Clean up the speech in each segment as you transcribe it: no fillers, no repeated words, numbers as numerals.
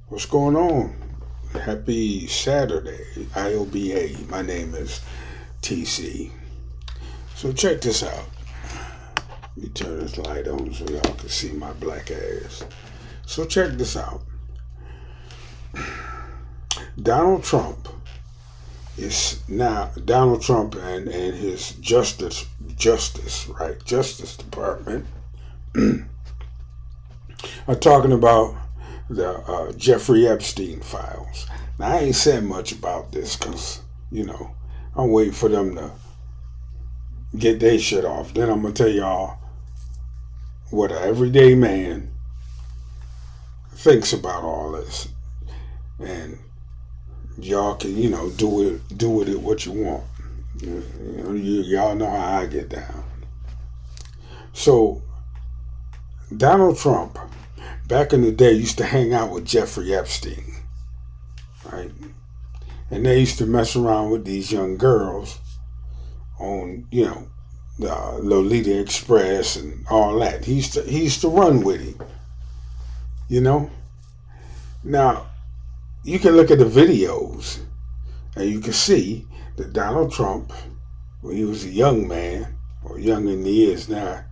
What's going on? Happy Saturday, IOBA. My name is TC. So check this out. Let me turn this light on so y'all can see my black ass. So check this out. Donald Trump Donald Trump and his Justice Department are talking about the Jeffrey Epstein files. Now, I ain't said much about this because, I'm waiting for them to get their shit off. Then I'm going to tell y'all what an everyday man thinks about all this. And y'all can, do with it what you want. Y'all know how I get down. So, Donald Trump, back in the day, used to hang out with Jeffrey Epstein, right? And they used to mess around with these young girls on, the Lolita Express and all that. He used to run with him, Now, you can look at the videos and you can see that Donald Trump, when he was a young man, or younger than he is now,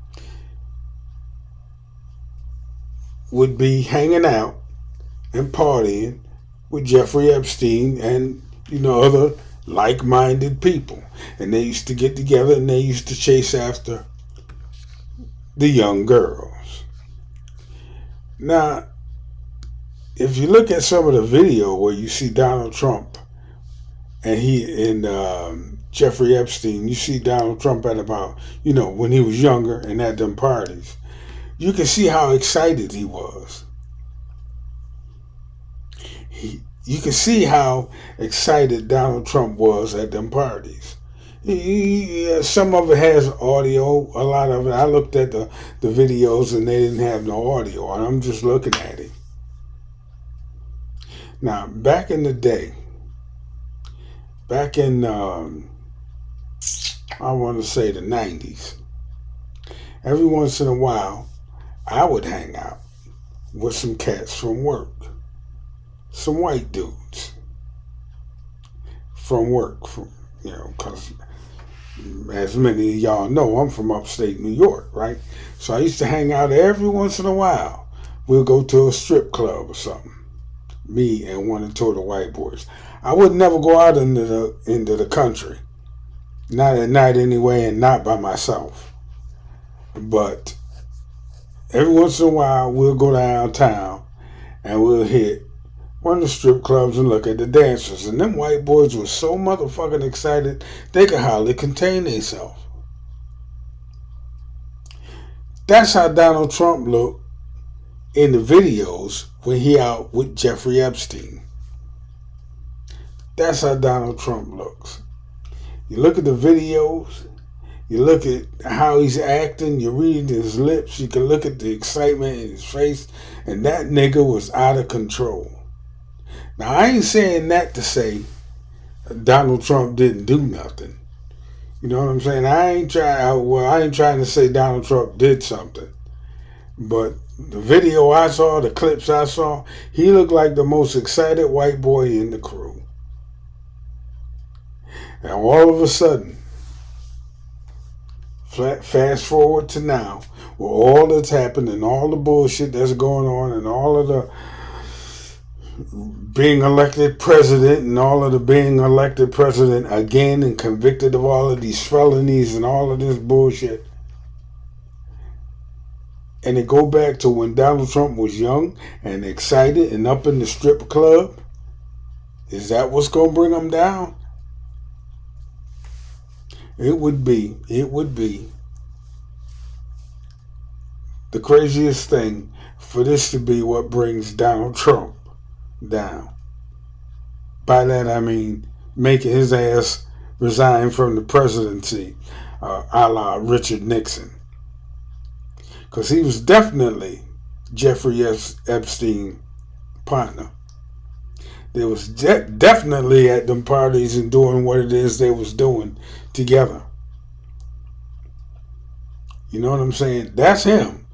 would be hanging out and partying with Jeffrey Epstein and, other like-minded people. And they used to get together and they used to chase after the young girls. Now, if you look at some of the video where you see Donald Trump and Jeffrey Epstein, you see Donald Trump at about, when he was younger and at them parties, you can see how excited he was. You can see how excited Donald Trump was at them parties. Some of it has audio, a lot of it. I looked at the videos and they didn't have no audio, and I'm just looking at it. Now, back in the day, back in, I want to say the 90s, every once in a while, I would hang out with some cats from work. Some white dudes from work, because as many of y'all know, I'm from upstate New York, right? So I used to hang out every once in a while. We'll go to a strip club or something. Me and one or two of the white boys. I would never go out into the country. Not at night anyway, and not by myself. But every once in a while, we'll go downtown and we'll hit one of the strip clubs and look at the dancers. And them white boys were so motherfucking excited, they could hardly contain themselves. That's how Donald Trump looked in the videos when he out with Jeffrey Epstein. That's how Donald Trump looks. You look at the videos, you look at how he's acting, you read his lips, you can look at the excitement in his face, and that nigga was out of control. Now, I ain't saying that to say Donald Trump didn't do nothing. You know what I'm saying? I ain't trying to say Donald Trump did something. But the video I saw, the clips I saw, he looked like the most excited white boy in the crew. And all of a sudden, fast forward to now, with all that's happened and all the bullshit that's going on and all of the being elected president and all of the being elected president again and convicted of all of these felonies and all of this bullshit. And it go back to when Donald Trump was young and excited and up in the strip club. Is that what's going to bring him down? It would be the craziest thing for this to be what brings Donald Trump down. By that I mean making his ass resign from the presidency, a la Richard Nixon. Because he was definitely Jeffrey Epstein partner. They was definitely at them parties and doing what it is they was doing together. You know what I'm saying? That's him.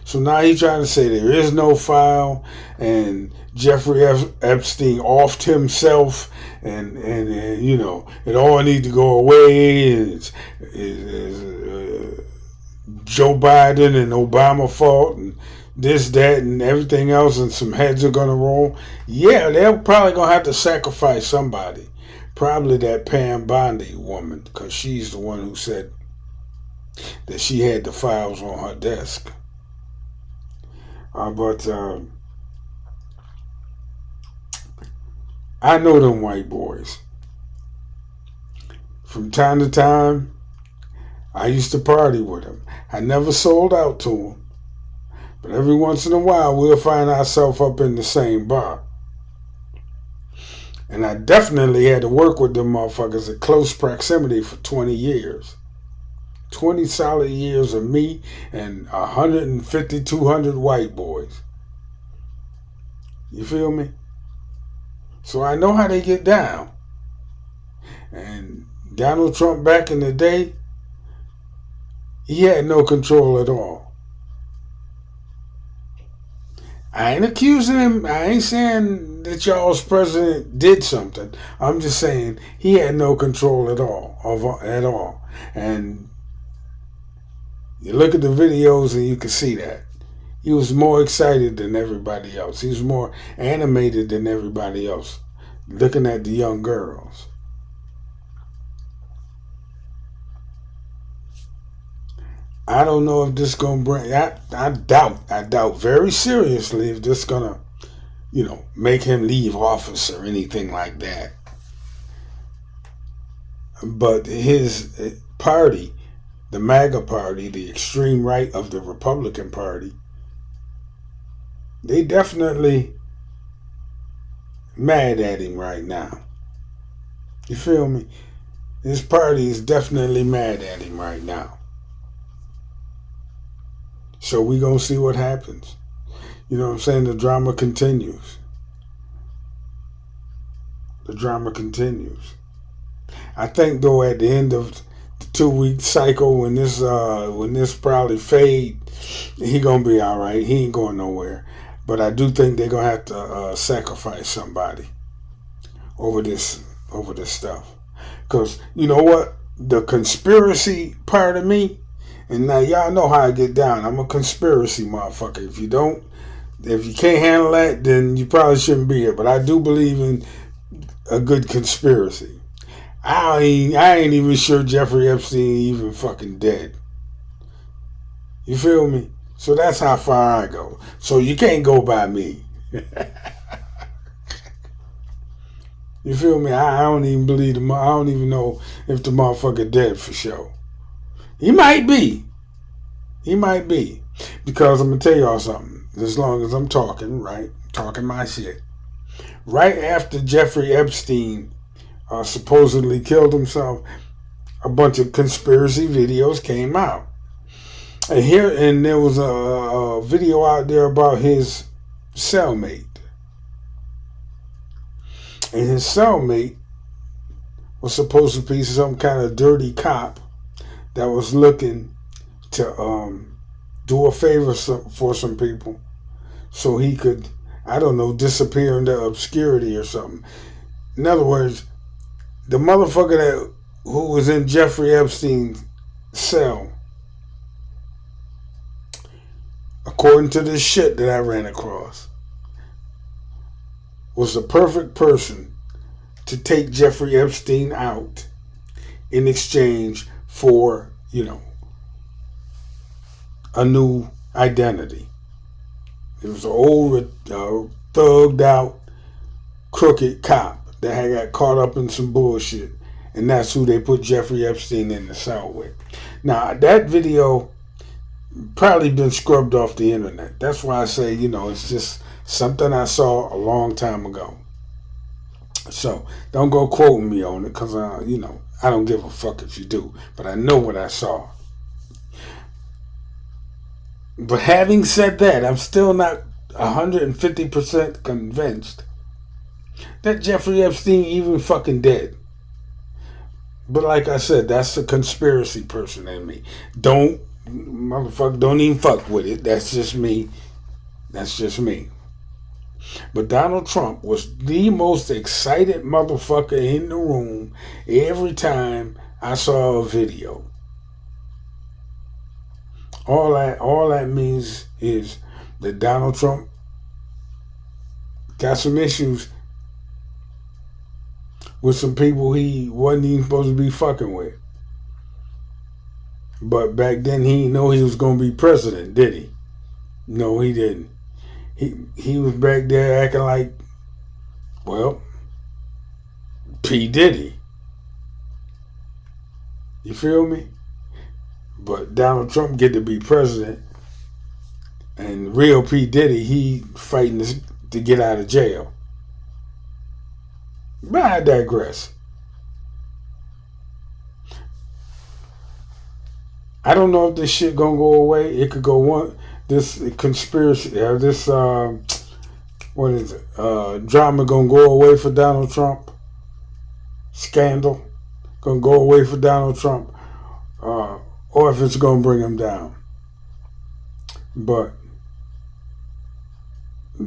So now he's trying to say there is no file, and Jeffrey Epstein offed himself, and you know, it all need to go away. Joe Biden and Obama fault, and this, that, and everything else, and some heads are gonna roll. Yeah, they're probably gonna have to sacrifice somebody. Probably that Pam Bondi woman, because she's the one who said that she had the files on her desk. But I know them white boys. From time to time, I used to party with them. I never sold out to them. But every once in a while, we'll find ourselves up in the same bar. And I definitely had to work with them motherfuckers at close proximity for 20 years. 20 solid years of me and 150, 200 white boys. You feel me? So I know how they get down. And Donald Trump back in the day, he had no control at all. I ain't accusing him. I ain't saying that y'all's president did something. I'm just saying he had no control at all. And you look at the videos and you can see that. He was more excited than everybody else. He was more animated than everybody else, looking at the young girls. I don't know if this gonna bring. I doubt very seriously if this gonna, make him leave office or anything like that. But his party, the MAGA party, the extreme right of the Republican Party, they definitely mad at him right now. You feel me? His party is definitely mad at him right now. So we gonna see what happens. You know what I'm saying? The drama continues. The drama continues. I think though at the end of the 2-week cycle, when this probably fade, he gonna be all right. He ain't going nowhere. But I do think they're gonna have to sacrifice somebody over this stuff. Cause you know what? The conspiracy part of me. And now y'all know how I get down. I'm a conspiracy motherfucker. If you can't handle that, then you probably shouldn't be here. But I do believe in a good conspiracy. I ain't even sure Jeffrey Epstein even fucking dead. You feel me? So that's how far I go. So you can't go by me. You feel me? I don't even believe him. I don't even know if the motherfucker dead for sure. He might be. Because I'm going to tell y'all something. As long as I'm talking, right? Talking my shit. Right after Jeffrey Epstein supposedly killed himself, a bunch of conspiracy videos came out. And there was a video out there about his cellmate. And his cellmate was supposed to be some kind of dirty cop that was looking to do a favor for some people so he could, I don't know, disappear into obscurity or something. In other words, the motherfucker who was in Jeffrey Epstein's cell, according to this shit that I ran across, was the perfect person to take Jeffrey Epstein out in exchange for, a new identity. It was an old, thugged out, crooked cop that had got caught up in some bullshit. And that's who they put Jeffrey Epstein in the cell with. Now, that video probably been scrubbed off the internet. That's why I say, it's just something I saw a long time ago. So, don't go quoting me on it, because, I don't give a fuck if you do. But I know what I saw. But having said that, I'm still not 150% convinced that Jeffrey Epstein even fucking dead. But like I said, that's the conspiracy person in me. Don't Motherfucker, don't even fuck with it. That's just me. That's just me. But Donald Trump was the most excited motherfucker in the room every time I saw a video. All that means is that Donald Trump got some issues with some people he wasn't even supposed to be fucking with. But back then he didn't know he was gonna be president, did he? No, he didn't. He was back there acting like, well, P. Diddy. You feel me? But Donald Trump get to be president, and real P. Diddy, he fighting to get out of jail. But I digress. I don't know if this shit gonna go away. It could go one. This conspiracy, this what is it? Drama gonna go away for Donald Trump. Scandal gonna go away for Donald Trump, or if it's gonna bring him down. But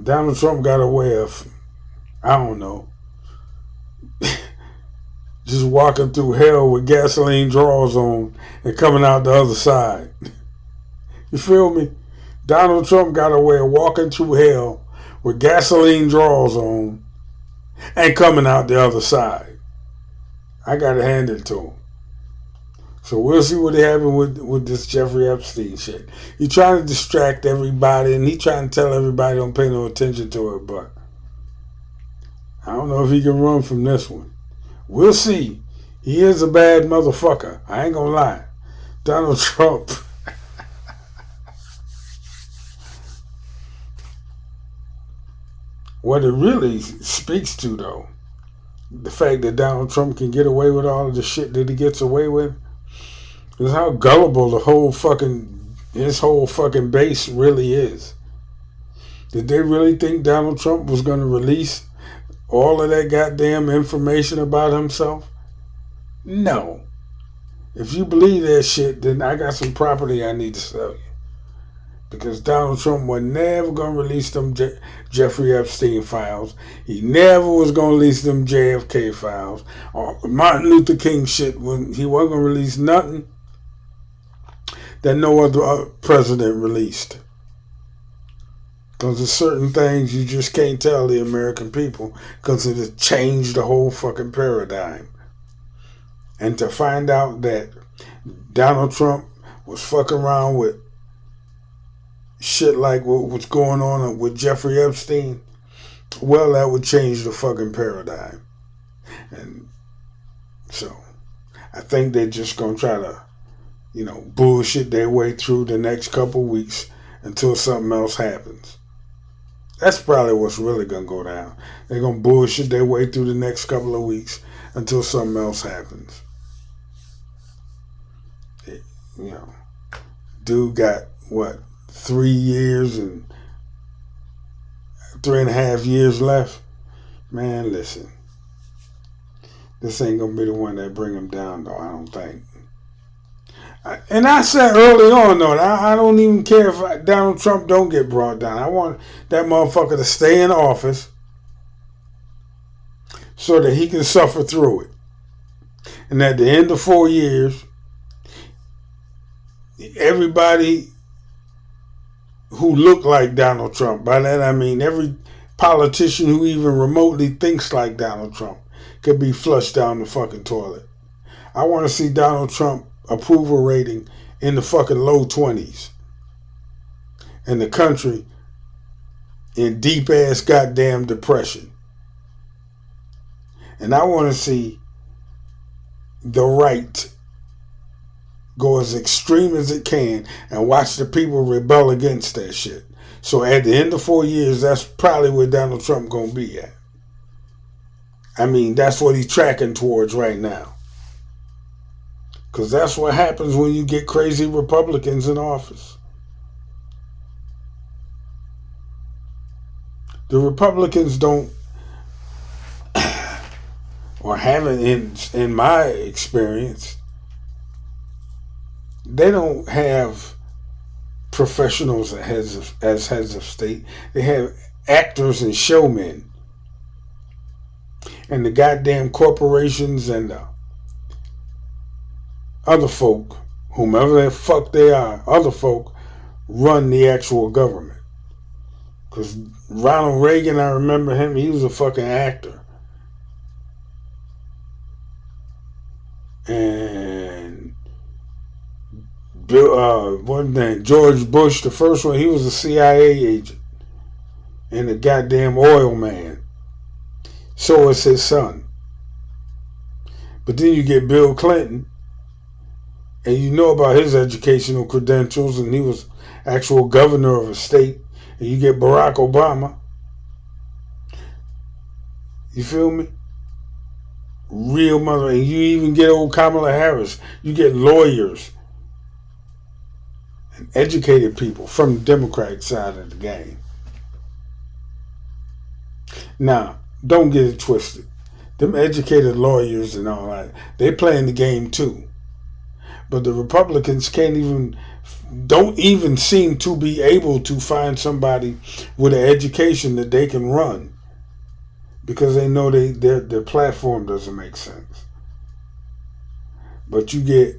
Donald Trump got a way of, I don't know, just walking through hell with gasoline drawers on and coming out the other side. You feel me? Donald Trump got a way of walking through hell with gasoline drawers on and coming out the other side. I gotta hand it to him. So we'll see what happened with this Jeffrey Epstein shit. He trying to distract everybody, and he trying to tell everybody don't pay no attention to it, but I don't know if he can run from this one. We'll see. He is a bad motherfucker. I ain't gonna lie. Donald Trump. What it really speaks to, though, the fact that Donald Trump can get away with all of the shit that he gets away with, is how gullible his whole fucking base really is. Did they really think Donald Trump was going to release all of that goddamn information about himself? No. If you believe that shit, then I got some property I need to sell you. Because Donald Trump was never going to release them Jeffrey Epstein files. He never was going to release them JFK files. Or Martin Luther King shit, when he wasn't going to release nothing that no other president released. Because there's certain things you just can't tell the American people because it has changed the whole fucking paradigm. And to find out that Donald Trump was fucking around with shit like what was going on with Jeffrey Epstein, well, that would change the fucking paradigm. And so I think they're just going to try to, bullshit their way through the next couple weeks until something else happens. That's probably what's really going to go down. They're going to bullshit their way through the next couple of weeks until something else happens. Dude got, 3 years and 3.5 years left? Man, listen. This ain't going to be the one that bring him down, though, I don't think. And I said early on, though, I don't even care if Donald Trump don't get brought down. I want that motherfucker to stay in office so that he can suffer through it. And at the end of 4 years, everybody who look like Donald Trump, by that I mean every politician who even remotely thinks like Donald Trump, could be flushed down the fucking toilet. I want to see Donald Trump approval rating in the fucking low 20s. And the country in deep ass goddamn depression. And I want to see the right go as extreme as it can and watch the people rebel against that shit. So at the end of 4 years, that's probably where Donald Trump gonna be at. I mean, that's what he's tracking towards right now. Because that's what happens when you get crazy Republicans in office. The Republicans don't, or haven't in my experience, they don't have professionals as heads of state. They have actors and showmen. And the goddamn corporations and the other folk, whomever the fuck they are, other folk run the actual government. Because Ronald Reagan, I remember him, he was a fucking actor. And George Bush, the first one, he was a CIA agent and a goddamn oil man. So is his son. But then you get Bill Clinton, and you know about his educational credentials, and he was actual governor of a state. And you get Barack Obama. You feel me? Real mother. And you even get old Kamala Harris. You get lawyers and educated people from the Democratic side of the game. Now, don't get it twisted. Them educated lawyers and all that, they playing the game too. But the Republicans don't even seem to be able to find somebody with an education that they can run, because they know their platform doesn't make sense. But you get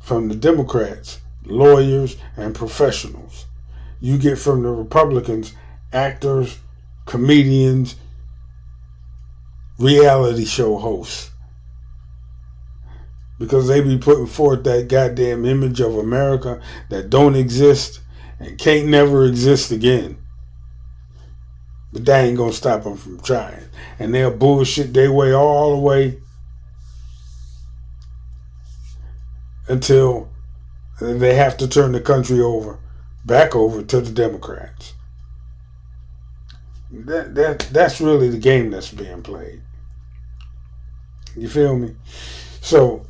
from the Democrats lawyers and professionals. You get from the Republicans actors, comedians, reality show hosts. Because they be putting forth that goddamn image of America that don't exist and can't never exist again. But that ain't gonna stop them from trying. And they'll bullshit their way all the way until they have to turn the country back over to the Democrats. That's really the game that's being played. You feel me? So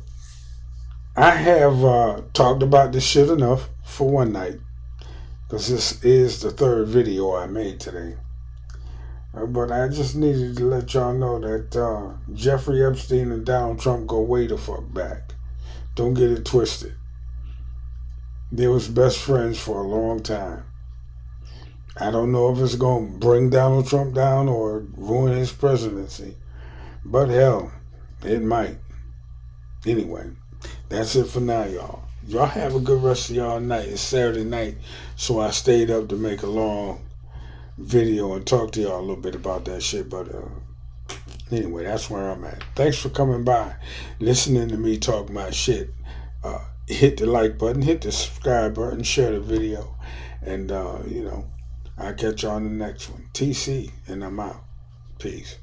I have talked about this shit enough for one night, because this is the third video I made today. But I just needed to let y'all know that Jeffrey Epstein and Donald Trump go way the fuck back. Don't get it twisted. They was best friends for a long time. I don't know if it's going to bring Donald Trump down or ruin his presidency. But hell, it might. Anyway, that's it for now, y'all. Y'all have a good rest of y'all night. It's Saturday night, so I stayed up to make a long video and talk to y'all a little bit about that shit. But anyway, that's where I'm at. Thanks for coming by, listening to me talk my shit. Hit the like button, hit the subscribe button, share the video, and I'll catch y'all on the next one. TC, and I'm out. Peace.